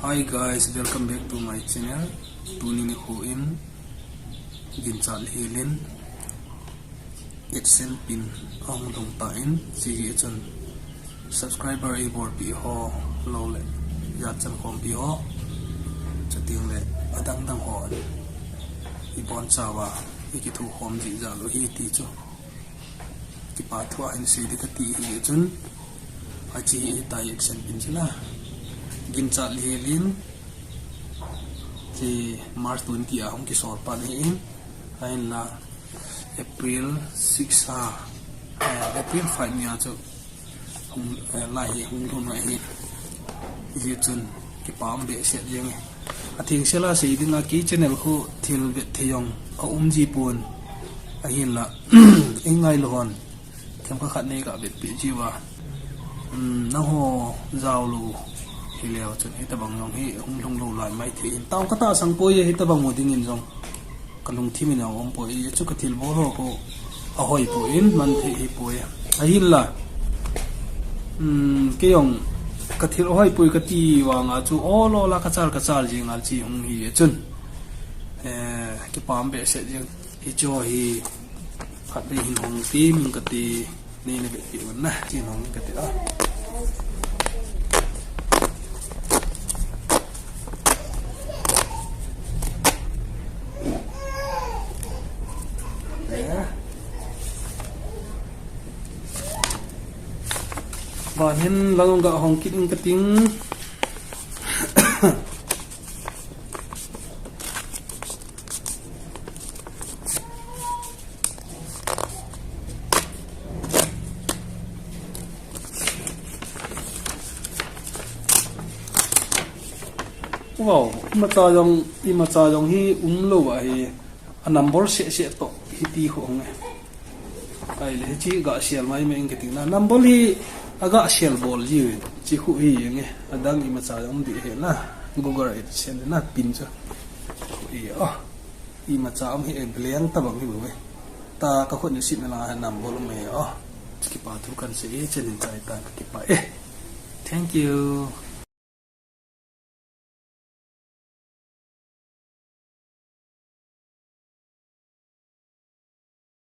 Hi guys, welcome back to my channel. Tuning ho in ginchal hilin AdSense PIN ong dong ta in si chun subscriber ibor pi ho lo le ya chan khom pi ho chating le adang dang ho ibon chawa iki thu khom ji jalu hi ti chu ki pa thua in si de ka ti hi chun achi ta AdSense PIN chila ginchal hilin thì March 20 à không cái sort pa ni in hay là April 6 April 5 nha chứ không lại không lại gì chun cái palm để sẽ riêng thì sẽ là gì thì là cái channel của thiền việt thiong ông gì buồn anh là anh ngay luôn thêm các khán này cả việt bị gì và nó hồ giàu lù thì leo chân hết bằng lòng hết không thông lâu lại mấy thì tao có ta sang bôi hết bằng một tiếng rồi còn lùng thi mình nào ông bôi chút cái thịt bò hồ cô hỏi bôi mình thì bôi ấy là cái ông cái thịt hỏi bôi cái tí vàng à chú ô lo là cái char gì ngài chỉ ông hi chân cái palm bể sẽ gì hi cho hi phát đi hình hồng tí mình cái tí này là bị vấn nè chỉ hồng cái tí đó và hiện lang gạo hong kín cái tiếng wow mà cha dòng hi lâu vậy number sẽ to hi ti khong này ai le chi ga sial mai men cái tiếng là number hi aga shell ball ji chi khu hi nge adang I ma cha dong di he na google AdSense na pin cha hi I ma cha am hi bleng ta bang hi bu ta ka khon ni sit na la nam bol me ki pa thu kan se chen chai ta ki pa thank you.